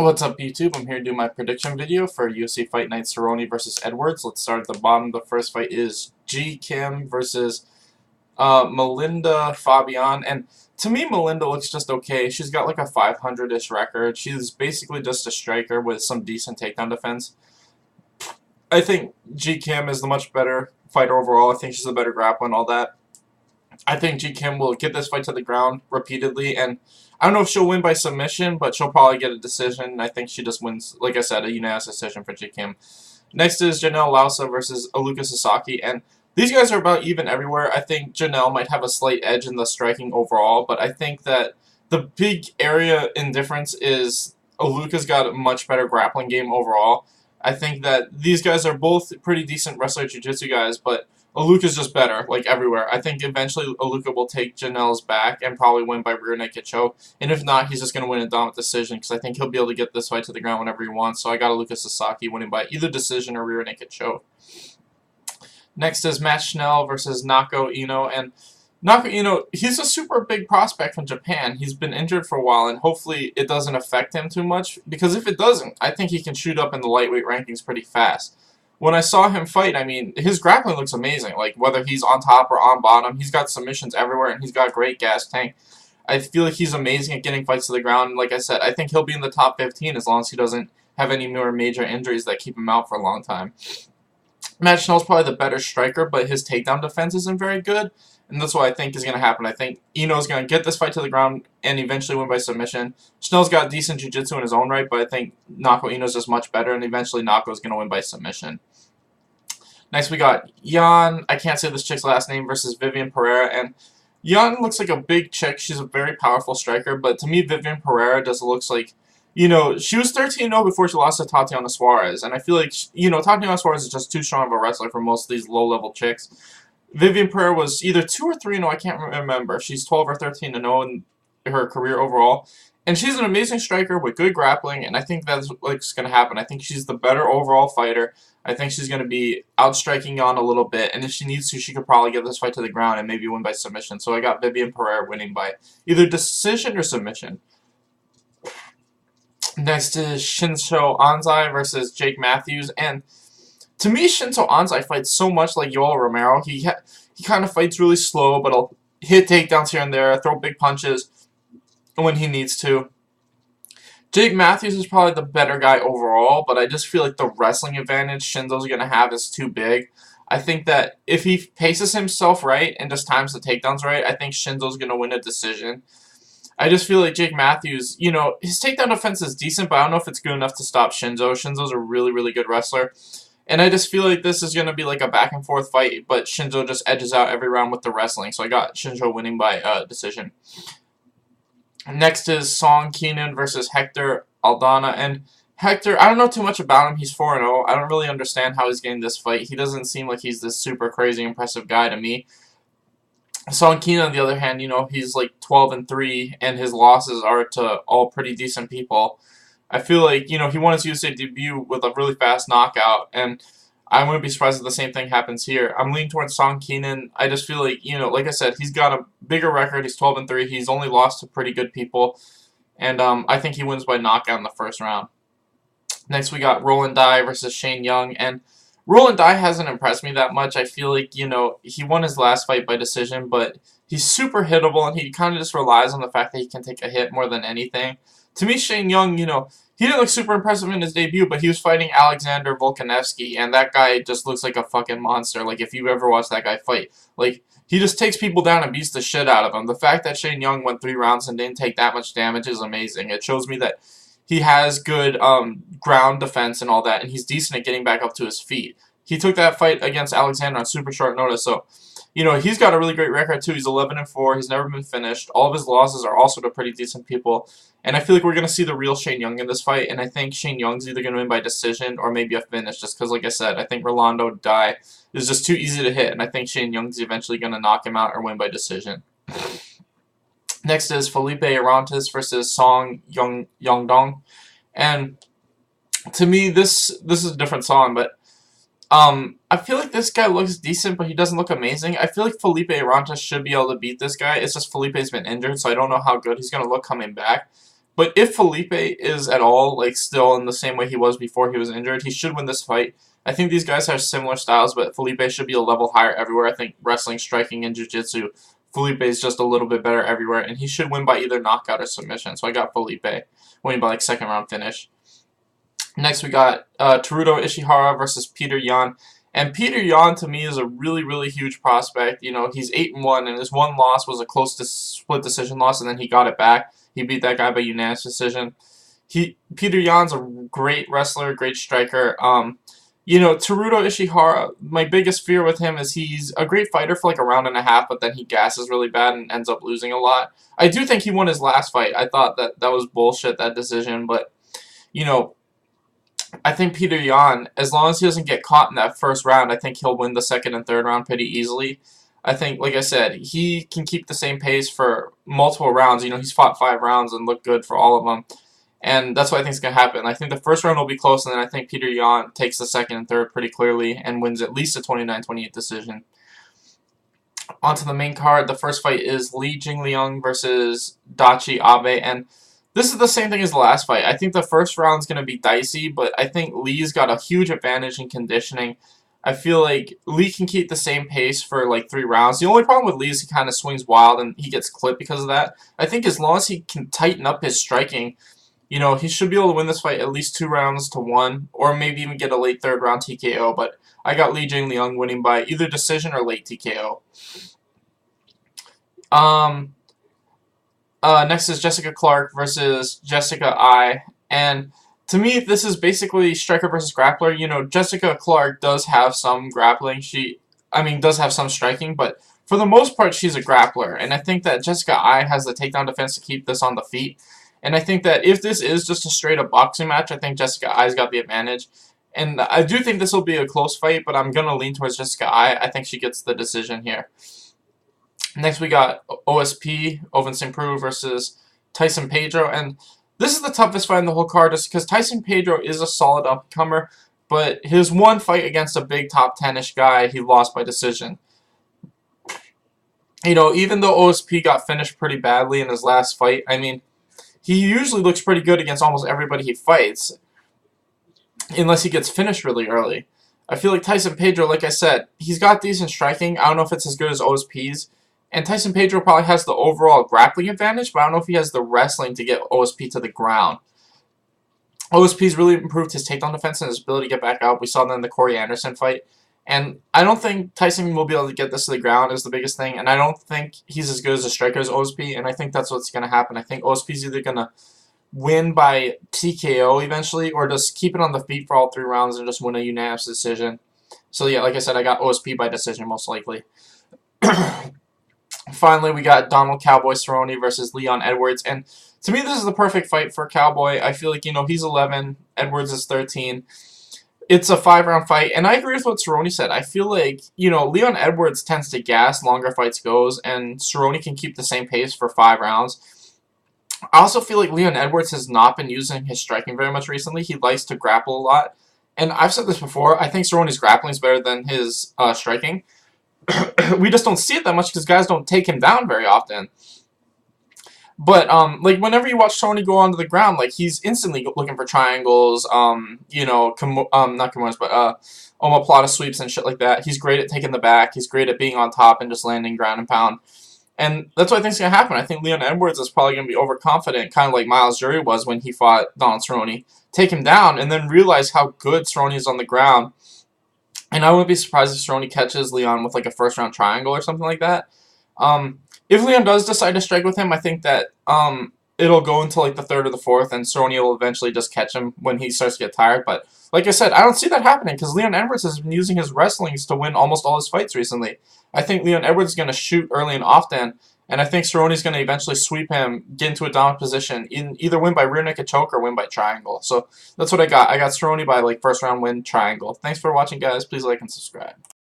What's up, YouTube? I'm here to do my prediction video for UFC Fight Night Cerrone versus Edwards. Let's start at the bottom. The first fight is G. Kim versus Melinda Fabian. And to me, Melinda looks just okay. She's got like a 500-ish record. She's basically just a striker with some decent takedown defense. I think G. Kim is the much better fighter overall. I think she's a better grappler and all that. I think G. Kim will get this fight to the ground repeatedly, and I don't know if she'll win by submission, but she'll probably get a decision. I think she just wins, like I said, a unanimous decision for G. Kim. Next is Janelle Lausa versus Aluka Sasaki, and these guys are about even everywhere. I think Janelle might have a slight edge in the striking overall, but I think that the big area in difference is Aluka's got a much better grappling game overall. I think that these guys are both pretty decent wrestler jiu-jitsu guys, but Aluka's just better, like everywhere. I think eventually Aluka will take Janelle's back and probably win by rear naked choke. And if not, he's just going to win a dominant decision because I think he'll be able to get this fight to the ground whenever he wants. So I got Aluka Sasaki winning by either decision or rear naked choke. Next is Matt Schnell versus Naoko Ino. And Naoko Ino, he's a super big prospect from Japan. He's been injured for a while, and hopefully it doesn't affect him too much. Because if it doesn't, I think he can shoot up in the lightweight rankings pretty fast. When I saw him fight, I mean, his grappling looks amazing. Like, whether he's on top or on bottom, he's got submissions everywhere, and he's got great gas tank. I feel like he's amazing at getting fights to the ground. And like I said, I think he'll be in the top 15 as long as he doesn't have any more major injuries that keep him out for a long time. Matt Schnell's probably the better striker, but his takedown defense isn't very good. And that's what I think is going to happen. I think Ino's going to get this fight to the ground and eventually win by submission. Schnell's got decent jiu-jitsu in his own right, but I think Naoko Ino's just much better, and eventually Naoko's going to win by submission. Next, we got Yan, I can't say this chick's last name, versus Vivian Pereira. And Yan looks like a big chick. She's a very powerful striker. But to me, Vivian Pereira just looks like, you know, she was 13-0 before she lost to Tatiana Suarez. And I feel like, you know, Tatiana Suarez is just too strong of a wrestler for most of these low-level chicks. Vivian Pereira was either 2 or 3-0, I can't remember. She's 12 or 13-0 in her career overall. And she's an amazing striker with good grappling, and I think that's what's going to happen. I think she's the better overall fighter. I think she's going to be outstriking Yan a little bit, and if she needs to, she could probably get this fight to the ground and maybe win by submission. So I got Vivian Pereira winning by either decision or submission. Next is Shinso Anzai versus Jake Matthews, and to me, Shinso Anzai fights so much like Yoel Romero. He kind of fights really slow, but he'll hit takedowns here and there, throw big punches when he needs to. Jake Matthews is probably the better guy overall, but I just feel like the wrestling advantage Shinzo's going to have is too big. I think that if he paces himself right and just times the takedowns right, I think Shinzo's going to win a decision. I just feel like Jake Matthews, you know, his takedown defense is decent, but I don't know if it's good enough to stop Shinzo. Shinzo's a really, really good wrestler. And I just feel like this is going to be like a back-and-forth fight, but Shinzo just edges out every round with the wrestling. So I got Shinzo winning by decision. Next is Song Keenan versus Hector Aldana. And Hector, I don't know too much about him. He's 4-0. I don't really understand how he's getting this fight. He doesn't seem like he's this super crazy impressive guy to me. Song Keenan, on the other hand, you know, he's like 12-3, and his losses are to all pretty decent people. I feel like, you know, he won his UFC debut with a really fast knockout, and I wouldn't be surprised if the same thing happens here. I'm leaning towards Song Keenan. I just feel like, you know, like I said, he's got a bigger record. He's 12-3. He's only lost to pretty good people. And I think he wins by knockout in the first round. Next, we got Roland Dye versus Shane Young. And Roland Dye hasn't impressed me that much. I feel like, you know, he won his last fight by decision, but he's super hittable, and he kind of just relies on the fact that he can take a hit more than anything. To me, Shane Young, you know, he didn't look super impressive in his debut, but he was fighting Alexander Volkanovski, and that guy just looks like a fucking monster. Like, if you ever watched that guy fight, like, he just takes people down and beats the shit out of them. The fact that Shane Young went 3 rounds and didn't take that much damage is amazing. It shows me that he has good ground defense and all that, and he's decent at getting back up to his feet. He took that fight against Alexander on super short notice, so, you know, he's got a really great record, too. He's 11-4. He's never been finished. All of his losses are also to pretty decent people. And I feel like we're going to see the real Shane Young in this fight, and I think Shane Young's either going to win by decision or maybe a finish, just because, like I said, I think Rolando Dye is just too easy to hit, and I think Shane Young's eventually going to knock him out or win by decision. Next is Felipe Arantes versus Song Yongdong. And to me, this is a different song, but I feel like this guy looks decent, but he doesn't look amazing. I feel like Felipe Arantes should be able to beat this guy. It's just Felipe's been injured, so I don't know how good he's going to look coming back. But if Felipe is at all like still in the same way he was before he was injured, he should win this fight. I think these guys have similar styles, but Felipe should be a level higher everywhere. I think wrestling, striking, and jiu-jitsu, Felipe is just a little bit better everywhere, and he should win by either knockout or submission. So I got Felipe winning by like second round finish. Next we got Teruto Ishihara versus Peter Yan. And Peter Yan to me is a really, really huge prospect. You know, he's 8-1, and his one loss was a close split decision loss, and then he got it back. He beat that guy by unanimous decision. Peter Yan's a great wrestler, great striker. You know, Teruto Ishihara, my biggest fear with him is he's a great fighter for like a round and a half, but then he gasses really bad and ends up losing a lot. I do think he won his last fight. I thought that was bullshit, that decision, but, you know, I think Peter Yan, as long as he doesn't get caught in that first round, I think he'll win the second and third round pretty easily. I think, like I said, he can keep the same pace for multiple rounds. You know, he's fought 5 rounds and looked good for all of them. And that's what I think is going to happen. I think the first round will be close, and then I think Peter Yan takes the second and third pretty clearly and wins at least a 29-28 decision. On to the main card. The first fight is Li Jingliang versus Dachi Abe, and this is the same thing as the last fight. I think the first round is going to be dicey, but I think Li's got a huge advantage in conditioning. I feel like Li can keep the same pace for like 3 rounds. The only problem with Li is he kind of swings wild and he gets clipped because of that. I think as long as he can tighten up his striking, you know, he should be able to win this fight at least 2 rounds to 1, or maybe even get a late third round TKO. But I got Li Jingliang winning by either decision or late TKO. Next is Jessica Clark versus Jessica I. And to me, this is basically striker versus grappler. You know, Jessica Clark does have some grappling. Does have some striking, but for the most part, she's a grappler. And I think that Jessica I has the takedown defense to keep this on the feet. And I think that if this is just a straight-up boxing match, I think Jessica I's got the advantage. And I do think this will be a close fight, but I'm going to lean towards Jessica I. I think she gets the decision here. Next, we got OSP, Ovince St. Preux versus Tyson Pedro. And this is the toughest fight in the whole card just because Tyson Pedro is a solid upcomer, but his one fight against a big top 10-ish guy, he lost by decision. You know, even though OSP got finished pretty badly in his last fight, I mean, he usually looks pretty good against almost everybody he fights, unless he gets finished really early. I feel like Tyson Pedro, like I said, he's got decent striking. I don't know if it's as good as OSP's. And Tyson Pedro probably has the overall grappling advantage, but I don't know if he has the wrestling to get OSP to the ground. OSP's really improved his takedown defense and his ability to get back out. We saw that in the Corey Anderson fight. And I don't think Tyson will be able to get this to the ground is the biggest thing. And I don't think he's as good as a striker as OSP. And I think that's what's going to happen. I think OSP's either going to win by TKO eventually or just keep it on the feet for all 3 rounds and just win a unanimous decision. So yeah, like I said, I got OSP by decision most likely. Finally, we got Donald Cowboy Cerrone versus Leon Edwards. And to me, this is the perfect fight for Cowboy. I feel like, you know, he's 11. Edwards is 13. It's a 5-round fight. And I agree with what Cerrone said. I feel like, you know, Leon Edwards tends to gas longer fights goes. And Cerrone can keep the same pace for 5 rounds. I also feel like Leon Edwards has not been using his striking very much recently. He likes to grapple a lot. And I've said this before. I think Cerrone's grappling is better than his striking. We just don't see it that much because guys don't take him down very often. But like whenever you watch Cerrone go onto the ground, like he's instantly looking for triangles. You know, not Kimura's, but omoplata sweeps and shit like that. He's great at taking the back. He's great at being on top and just landing ground and pound. And that's what I think is gonna happen. I think Leon Edwards is probably gonna be overconfident, kind of like Miles Jury was when he fought Donald Cerrone. Take him down and then realize how good Cerrone is on the ground. And I wouldn't be surprised if Cerrone catches Leon with like a first-round triangle or something like that. If Leon does decide to strike with him, I think that it'll go until like the 3rd or the 4th, and Cerrone will eventually just catch him when he starts to get tired. But like I said, I don't see that happening because Leon Edwards has been using his wrestlings to win almost all his fights recently. I think Leon Edwards is going to shoot early and often, and I think Cerrone is going to eventually sweep him, get into a dominant position, either win by rear naked choke or win by triangle. So that's what I got. I got Cerrone by like first round win triangle. Thanks for watching, guys. Please like and subscribe.